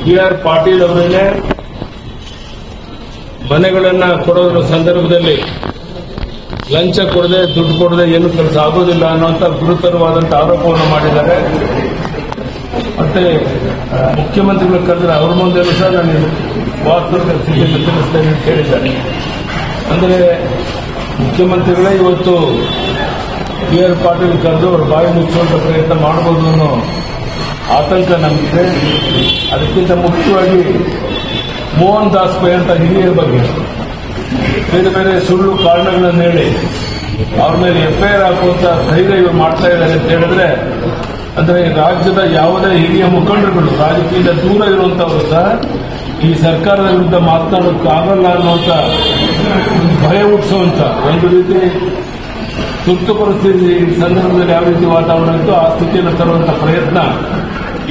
BR. Patil ಅವರಿಗೆ ಮನೆಗಳನ್ನ ಕೊಡೋದ್ರ ಸಂದರ್ಭದಲ್ಲಿ ಲಂಚ ಕೊಡದೆ ದುಡ್ಡು ಕೊಡದೆ ಏನು ಕೆಲಸ ಆಗೋದಿಲ್ಲ ಅನ್ನುವಂಥ ಗುರುತರವಾದಂಥ ಆರೋಪವನ್ನು ಮಾಡಿದ್ದಾರೆ. ಮತ್ತೆ ಮುಖ್ಯಮಂತ್ರಿಗಳು ಕರೆದ್ರೆ ಅವ್ರ ಮುಂದೆನೂ ಸಹ ನಾನು ವಾಸ್ತವಿಕ ಸ್ಥಿತಿಯನ್ನು ತಿಳಿಸ್ತೇನೆ ಅಂತ ಹೇಳಿದ್ದಾರೆ. ಅಂದರೆ ಮುಖ್ಯಮಂತ್ರಿಗಳೇ ಇವತ್ತು ಬಿ.ಆರ್. ಪಾಟೀಲ್ ಕರೆದು ಅವ್ರ ಬಾಯಿ ಮುಚ್ಚುವಂಥ ಪ್ರಯತ್ನ ಮಾಡಬಹುದು ಅನ್ನೋ ಆತಂಕ ನಮಗಿದೆ. ಅದಕ್ಕಿಂತ ಮುಖ್ಯವಾಗಿ ಮೋಹನ್ ದಾಸ್ ಪೈ ಅಂತ ಹಿರಿಯರ ಬಗ್ಗೆ ಬೇರೆ ಬೇರೆ ಸುಳ್ಳು ಕಾರಣಗಳನ್ನು ಹೇಳಿ ಅವ್ರ ಮೇಲೆ ಎಫ್ಐಆರ್ ಹಾಕುವಂತ ಧೈರ್ಯ ಇವರು ಮಾಡ್ತಾ ಇದ್ದಾರೆ ಅಂತ ಹೇಳಿದ್ರೆ, ಅಂದರೆ ರಾಜ್ಯದ ಯಾವುದೇ ಹಿರಿಯ ಮುಖಂಡರುಗಳು ರಾಜಕೀಯದ ದೂರ ಇರುವಂತವರು ಸಹ ಈ ಸರ್ಕಾರದ ವಿರುದ್ಧ ಮಾತನಾಡೋಕ್ಕಾಗಲ್ಲ ಅನ್ನುವಂಥ ಭಯ ಹುಟ್ಟಿಸುವಂತ ಒಂದು ರೀತಿ ತುರ್ತು ಪರಿಸ್ಥಿತಿ ಸಂದರ್ಭದಲ್ಲಿ ಯಾವ ರೀತಿ ವಾತಾವರಣ ಇತ್ತು ಆ ಸ್ಥಿತಿಯನ್ನು ತರುವಂತ ಪ್ರಯತ್ನ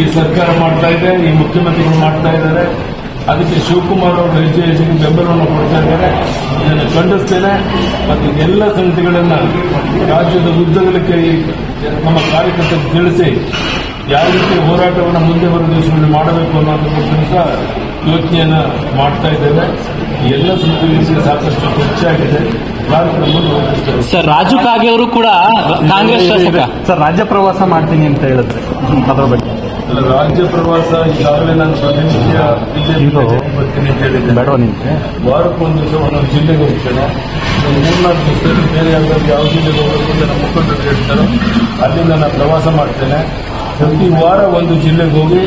ಈ ಸರ್ಕಾರ ಮಾಡ್ತಾ ಇದೆ, ಈ ಮುಖ್ಯಮಂತ್ರಿಗಳು ಮಾಡ್ತಾ ಇದ್ದಾರೆ. ಅದಕ್ಕೆ ಶಿವಕುಮಾರ್ ಅವರು ಹೆಜ್ಜೆ ಹೆಜ್ಜೆಗೆ ಬೆಂಬಲವನ್ನು ಕೊಡ್ತಾ ಇದ್ದಾರೆ. ಇದನ್ನು ಖಂಡಿಸ್ತೇನೆ. ಮತ್ತು ಎಲ್ಲ ಸಂಗತಿಗಳನ್ನು ರಾಜ್ಯದ ಉದ್ದಗಲಕ್ಕೆ ನಮ್ಮ ಕಾರ್ಯಕರ್ತರು ತಿಳಿಸಿ ಯಾವ ರೀತಿ ಹೋರಾಟವನ್ನು ಮುಂದೆ ಬರುವ ದಿವಸಗಳಲ್ಲಿ ಮಾಡಬೇಕು ಅನ್ನೋದ್ರ ಬಗ್ಗೆ ಸಹ ಯೋಚನೆಯನ್ನು ಮಾಡ್ತಾ ಇದ್ದೇವೆ. ಎಲ್ಲ ಸಂಗತಿಗಳಿಗೆ ಸಾಕಷ್ಟು ಚರ್ಚೆಯಾಗಿದೆ. ಕಾರ್ಯಕ್ರಮ ಮುಂದುವರಿಸ್ತೇವೆ. ಸರ್, ರಾಜು ಕಾಗೆ ಅವರು ಕೂಡ ಕಾಂಗ್ರೆಸ್ ಶಾಸಕ ಸರ್ ರಾಜ್ಯ ಪ್ರವಾಸ ಮಾಡ್ತೀನಿ ಅಂತ ಹೇಳಿದ್ರೆ ಅದರ ಬಗ್ಗೆ ರಾಜ್ಯ ಪ್ರವಾಸ ಈಗಾಗಲೇ ನಾನು ಪ್ರತಿನಿತ್ಯ ಬರ್ತೀನಿ ಅಂತ ಹೇಳಿದ್ದೆ. ವಾರಕ್ಕೊಂದು ದಿವಸ ಒಂದೊಂದು ಜಿಲ್ಲೆಗೆ ಹೋಗ್ತೇನೆ. 3-4 ದಿವಸದಲ್ಲಿ ಬೇರೆ ಯಾವುದಾದ್ರು ಯಾವ ಜಿಲ್ಲೆಗೆ ಹೋಗಬೇಕು ಅಂತ ನಮ್ಮ ಮುಖಂಡರು ಹೇಳ್ತಾರೋ ಅಲ್ಲಿಂದ ನಾನು ಪ್ರವಾಸ ಮಾಡ್ತೇನೆ. ಪ್ರತಿ ವಾರ ಒಂದು ಜಿಲ್ಲೆಗೆ ಹೋಗಿ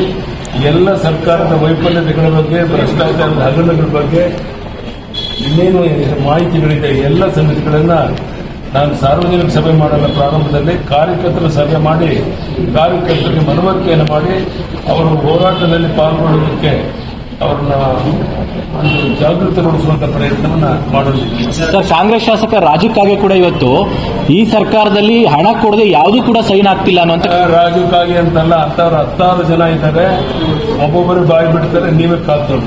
ಎಲ್ಲ ಸರ್ಕಾರದ ವೈಫಲ್ಯತೆಗಳ ಬಗ್ಗೆ, ಭ್ರಷ್ಟಾಚಾರದ ಹಗರಣಗಳ ಬಗ್ಗೆ ಇನ್ನೇನು ಮಾಹಿತಿಗಳಿದೆ ಎಲ್ಲ ಸಂಗತಿಗಳನ್ನ ನಾನು ಸಾರ್ವಜನಿಕ ಸಭೆ ಮಾಡಲ್ಲ. ಪ್ರಾರಂಭದಲ್ಲಿ ಕಾರ್ಯಕರ್ತರ ಸಭೆ ಮಾಡಿ ಕಾರ್ಯಕರ್ತರಿಗೆ ಮನವರಿಕೆಯನ್ನು ಮಾಡಿ ಅವರು ಹೋರಾಟದಲ್ಲಿ ಪಾಲ್ಗೊಳ್ಳುವುದಕ್ಕೆ ಅವ್ರನ್ನ ಒಂದು ಜಾಗೃತಗೊಳಿಸುವಂತ ಪ್ರಯತ್ನವನ್ನ ಮಾಡೋದಿಲ್ಲ. ಸರ್, ಕಾಂಗ್ರೆಸ್ ಶಾಸಕ ರಾಜು ಕಾಗೆ ಕೂಡ ಇವತ್ತು ಈ ಸರ್ಕಾರದಲ್ಲಿ ಹಣ ಕೊಡದೆ ಯಾವುದೂ ಕೂಡ ಸೈನ್ ಆಗ್ತಿಲ್ಲ ಅನ್ನುವಂತ. ರಾಜು ಕಾಗೆ ಅಂತಲ್ಲ, 10 ಜನ ಇದ್ದಾರೆ. ಒಬ್ಬೊಬ್ಬರು ಬಾಯಿ ಬಿಡ್ತಾರೆ, ನೀವೇ ಕಾದು